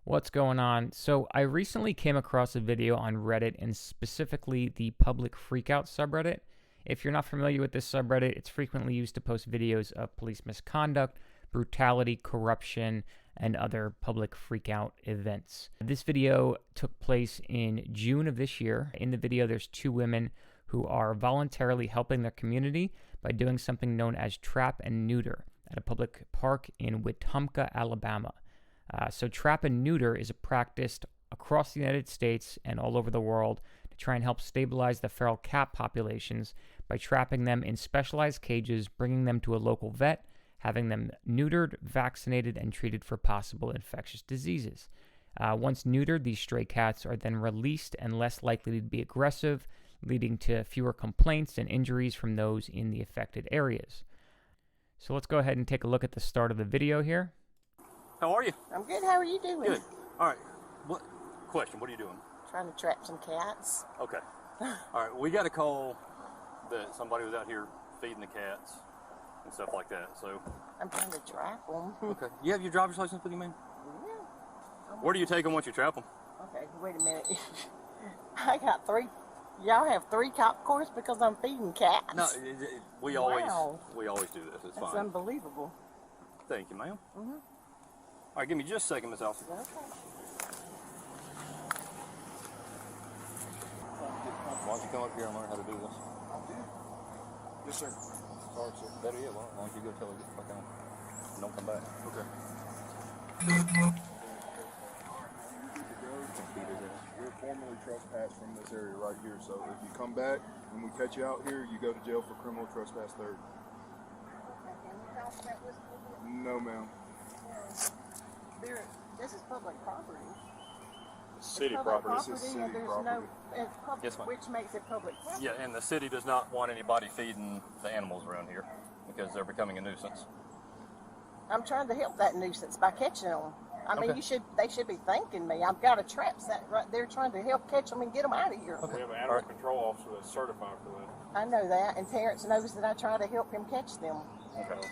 What's going on? So I recently came across a video on Reddit, and specifically the public freakout subreddit. If you're not familiar with this subreddit, it's frequently used to post videos of police misconduct, brutality, corruption, and other public freakout events. This video took place in June of this year. In the video, there's two women who are voluntarily helping their community by doing something known as trap and neuter at a public park in Wetumpka, Alabama. So trap and neuter is practiced across the United States and all over the world to try and help stabilize the feral cat populations by trapping them in specialized cages, bringing them to a local vet, having them neutered, vaccinated, and treated for possible infectious diseases. Once neutered, these stray cats are then released and less likely to be aggressive, leading to fewer complaints and injuries from those in the affected areas. So let's go ahead and take a look at the start of the video here. How are you? I'm good. How are you doing? Good. All right. What are you doing? Trying to trap some cats. Okay. All right. We got a call that somebody was out here feeding the cats and stuff like that. So I'm trying to trap them. Okay. You have your driver's license with you, man? Yeah. Where do you take them once you trap them? Okay. Wait a minute. I got 3. Y'all have 3 cop cars because I'm feeding cats. No, we always do this. It's That's fine. unbelievable. Thank you, ma'am. All right, give me just a second, Miss Elsie. Okay. Why don't you come up here and learn how to do this? Yes, sir. Sorry, sir. Better yet, why don't you go tell her to get the fuck on and don't come back? Okay. You're formally trespassed from this area right here, so if you come back and we catch you out here, you go to jail for criminal trespass third. No, ma'am. This is public property. City It's property. public This is and city there's property. no, it's public, Yes, ma'am. which makes it public property. Yeah, and the city does not want anybody feeding the animals around here because they're becoming a nuisance. I'm trying to help that nuisance by catching them. I mean, Okay. they should be thanking me. I've got a trap set right there trying to help catch them and get them out of here. Okay. We have an animal control officer that's certified for that. I know that, and Terrence knows that I try to help him catch them. Okay.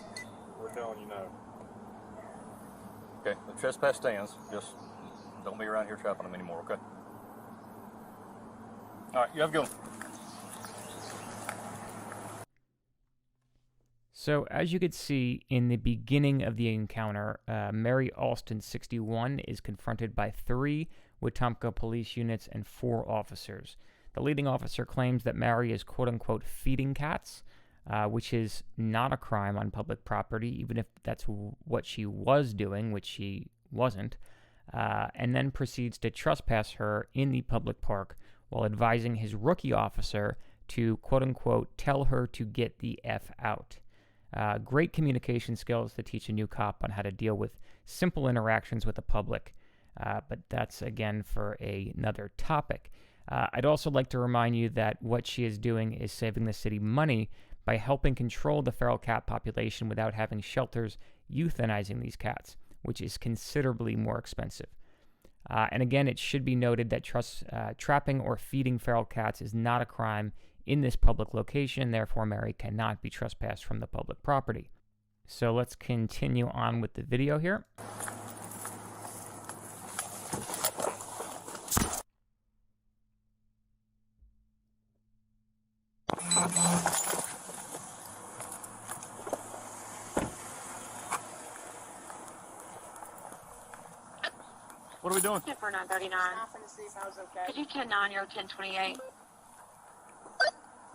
We're telling you no. Okay, the trespass stands. Just don't be around here trapping them anymore, okay? All right, you have a good one. So as you could see in the beginning of the encounter, Mary Alston, 61, is confronted by 3 Wetumpka police units and 4 officers. The leading officer claims that Mary is quote-unquote feeding cats, which is not a crime on public property, even if that's what she was doing, which she wasn't, and then proceeds to trespass her in the public park while advising his rookie officer to quote-unquote tell her to get the F out. Great communication skills to teach a new cop on how to deal with simple interactions with the public, but that's again for another topic. I'd also like to remind you that what she is doing is saving the city money by helping control the feral cat population without having shelters euthanizing these cats, which is considerably more expensive. And again, it should be noted that trapping or feeding feral cats is not a crime in this public location, therefore Mary cannot be trespassed from the public property. So let's continue on with the video here. What are we doing? For 939. Stopping to see if I was okay. Could you 10-9 or 1028?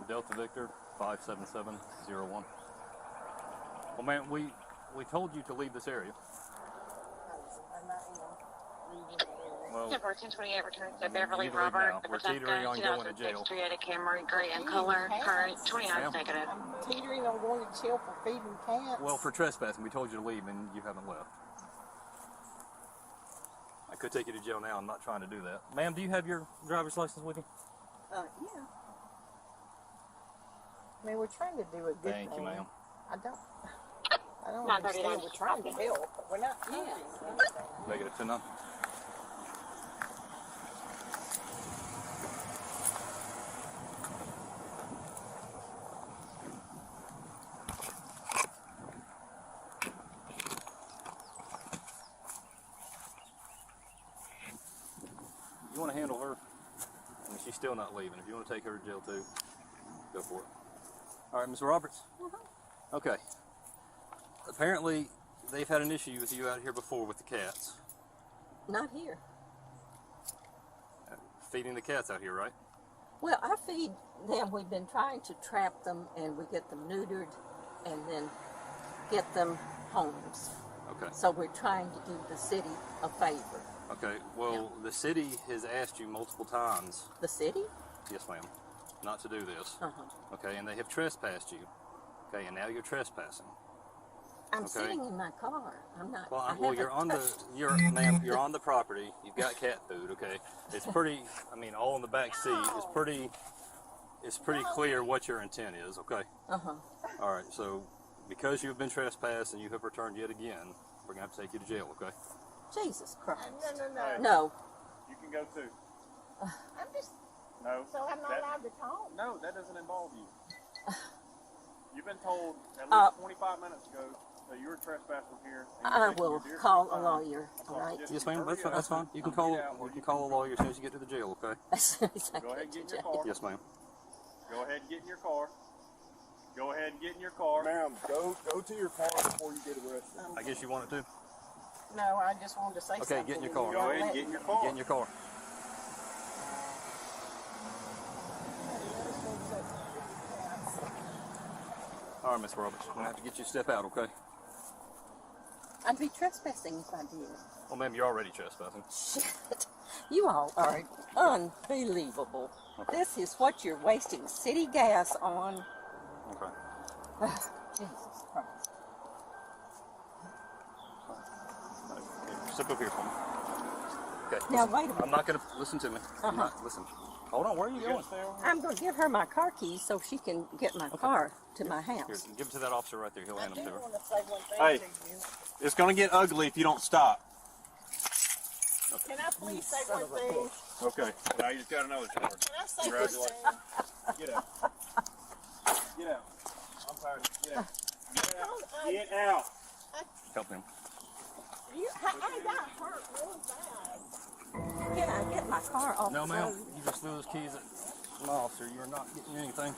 Delta Victor 57701. Well, man, we told you to leave this area. I'm not even leaving the area. Well, 10-1028 returns to you Beverly need to leave Robert, now. the We're teetering on Wetumpka, going to jail. 2006 Toyota Camry, gray in color, current 29 Ma'am. negative. I'm teetering on going to jail for feeding cats. Well, for trespassing, we told you to leave and you haven't left. I could take you to jail now. I'm not trying to do that. Ma'am, do you have your driver's license with you? Yeah. I mean, we're trying to do a good Thank you, thing. ma'am. I don't 939. understand. We're trying to help, but we're not doing anything. Negative 10-9. you want to handle her? I mean, she's still not leaving. If you want to take her to jail too, go for it. All right, Ms. Roberts. Okay. Apparently, they've had an issue with you out here before with the cats. Not here. Feeding the cats out here, right? Well, I feed them. We've been trying to trap them, and we get them neutered and then get them homes. Okay. So we're trying to do the city a favor. Okay, well, the city has asked you multiple times. The city? Yes, ma'am. Not to do this. Uh-huh. Okay, and they have trespassed you. Okay, and now you're trespassing. I'm Okay. sitting in my car. I'm not. Well, I well, haven't you're on touched- ma'am, you're on the property. You've got cat food. Okay, it's pretty. I mean, all in the back seat. It's pretty clear what your intent is. Okay. Uh-huh. All right. So, because you've been trespassed and you have returned yet again, we're gonna have to take you to jail. Okay. Jesus Christ. No. No. You can go too. I'm just, No. so I'm not that- allowed to talk. No, that doesn't involve you. You've been told at Uh, least 25 minutes ago that you were trespassing here. and I you're taking will your deer call to a the lawyer, fine. all right? Just Yes, ma'am. hurry That's fine. up. That's fine. You can Get call. out or You can call a lawyer as soon as you get to the jail. Okay. As soon as I Go ahead get and to get in your jail. car. Yes, ma'am. Go ahead and get in your car. Go ahead and get in your car. Ma'am, go to your car before you get arrested. I guess you wanted to. No, I just wanted to say something. Okay, get in your car. Go ahead and get in your car. Get in your car. All right, Miss Roberts. We're gonna have to get you to step out. Okay. I'd be trespassing if I did. Well, ma'am, you're already trespassing. Shit. You all are unbelievable. This is what you're wasting city gas on. Okay. Jesus Christ. Okay, step up here for me. Okay. Now, listen, wait a minute. I'm not gonna listen to me. I'm not listen. Hold on. Where are you going? I'm going to give her my car keys so she can get my car to my Here, house. give it to that officer right there. He'll I hand do them to her. want to say one thing Hey. to you. It's going to get ugly if you don't stop. Can I please say one thing? Okay. Now you just got to know it's hard. Can I say one Congratulations. thing? Get out. Get out. I'm tired. Get out. Get out. I, Get out. Help him. I got hurt real bad. Can I get my car off No, the ma'am. road? You just threw those keys at an officer. You are not getting anything.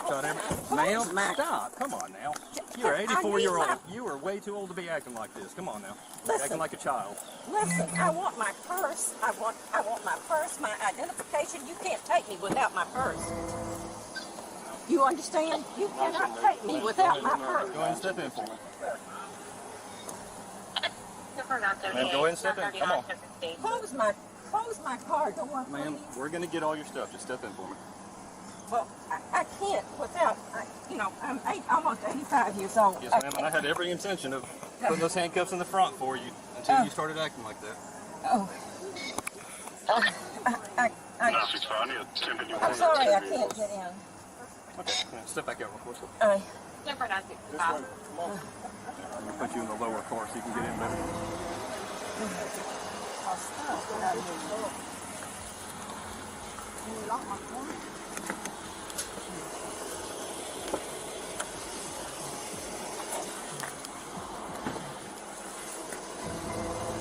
Tried Ma'am, my- stop. Come on now. I You're need 84-year-old. my- You are way too old to be acting like this. Come on now. You're Listen. acting like a child. Listen, I want my purse. I want my purse, my identification. You can't take me without my purse. You understand? You cannot take me without my purse. Go ahead and step in for me. Number 938. Ma'am, go ahead and step in. Come on. 939. Close my car door for Ma'am, me. we're going to get all your stuff. Just step in for me. Well, I can't without, I'm almost 85 years old. Yes, ma'am. And I had every intention of putting those handcuffs in the front for you until you started acting like that. Oh. I'm sorry I can't get in. Okay. Step back out real quick. Number 965. I'm going to put you in the lower car so you can get in better.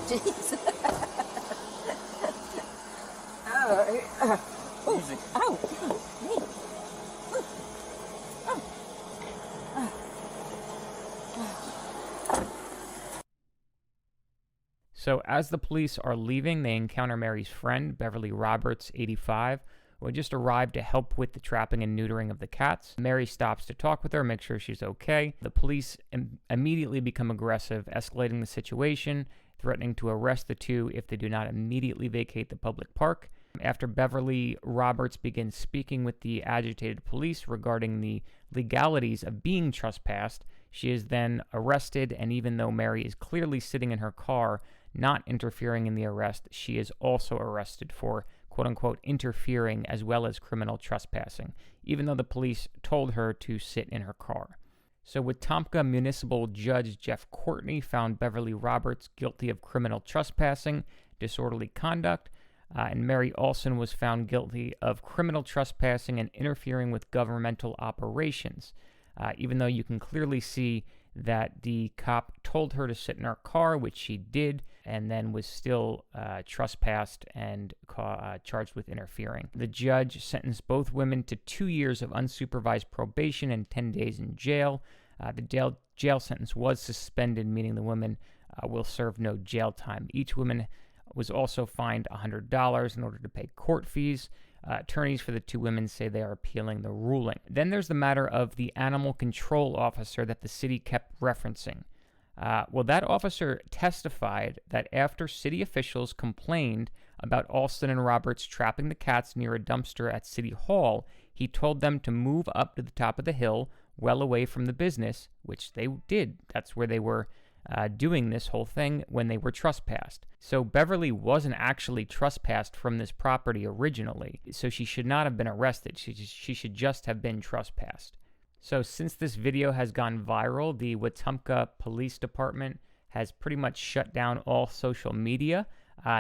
Jeez. Easy. Oh, me. So as the police are leaving, they encounter Mary's friend, Beverly Roberts, 85, who had just arrived to help with the trapping and neutering of the cats. Mary stops to talk with her, make sure she's okay. The police immediately become aggressive, escalating the situation, threatening to arrest the two if they do not immediately vacate the public park. After Beverly Roberts begins speaking with the agitated police regarding the legalities of being trespassed, she is then arrested, and even though Mary is clearly sitting in her car, not interfering in the arrest, she is also arrested for quote-unquote interfering as well as criminal trespassing, even though the police told her to sit in her car. So Wetumpka Municipal Judge Jeff Courtney found Beverly Roberts guilty of criminal trespassing, disorderly conduct, and Mary Olson was found guilty of criminal trespassing and interfering with governmental operations, even though you can clearly see that the cop told her to sit in her car, which she did, and then was still trespassed and charged with interfering. The judge sentenced both women to 2 years of unsupervised probation and 10 days in jail. The jail sentence was suspended, meaning the women will serve no jail time. Each woman was also fined $100 in order to pay court fees. Attorneys for the two women say they are appealing the ruling. Then there's the matter of the animal control officer that the city kept referencing. Well, that officer testified that after city officials complained about Alston and Roberts trapping the cats near a dumpster at City Hall, he told them to move up to the top of the hill, well away from the business, which they did. That's where they were doing this whole thing when they were trespassed. So Beverly wasn't actually trespassed from this property originally, so she should not have been arrested. She should just have been trespassed. So since this video has gone viral, the Wetumpka Police Department has pretty much shut down all social media.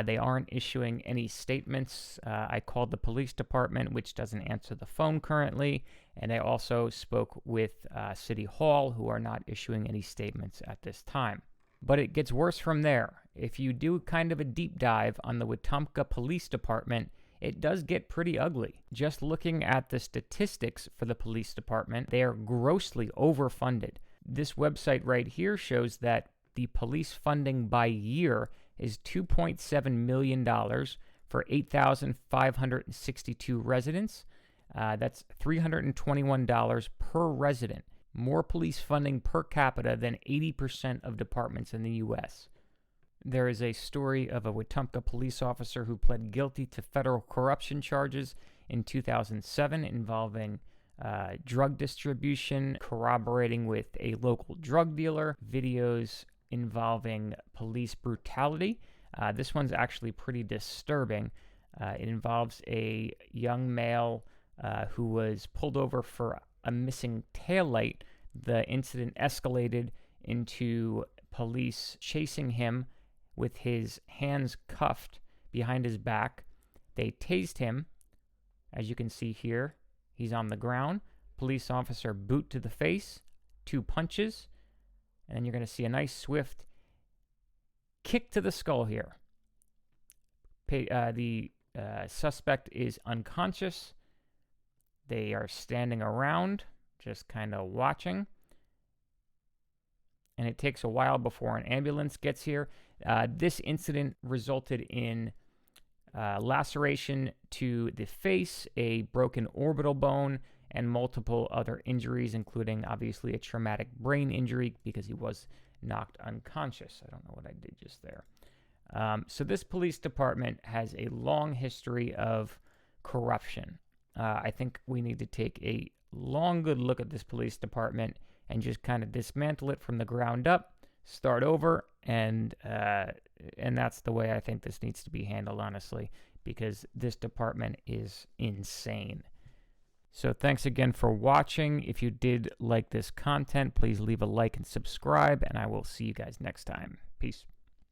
They aren't issuing any statements. I called the police department, which doesn't answer the phone currently, and I also spoke with City Hall, who are not issuing any statements at this time. But it gets worse from there. If you do kind of a deep dive on the Wetumpka Police Department, it does get pretty ugly. Just looking at the statistics for the police department, they are grossly overfunded. This website right here shows that the police funding by year is $2.7 million for 8,562 residents. That's $321 per resident. More police funding per capita than 80% of departments in the U.S. There is a story of a Wetumpka police officer who pled guilty to federal corruption charges in 2007 involving drug distribution, corroborating with a local drug dealer, videos involving police brutality. This one's actually pretty disturbing. It involves a young male who was pulled over for a missing taillight. The incident escalated into police chasing him with his hands cuffed behind his back. They tased him. As you can see here, he's on the ground. Police officer boot to the face, 2 punches, and then you're going to see a nice swift kick to the skull here. The suspect is unconscious. They are standing around, just kind of watching. And it takes a while before an ambulance gets here. This incident resulted in laceration to the face, a broken orbital bone, and multiple other injuries, including obviously a traumatic brain injury because he was knocked unconscious. I don't know what I did just there. So this police department has a long history of corruption. I think we need to take a long, good look at this police department and just kind of dismantle it from the ground up, start over, and that's the way I think this needs to be handled, honestly, because this department is insane. So thanks again for watching. If you did like this content, please leave a like and subscribe, and I will see you guys next time. Peace.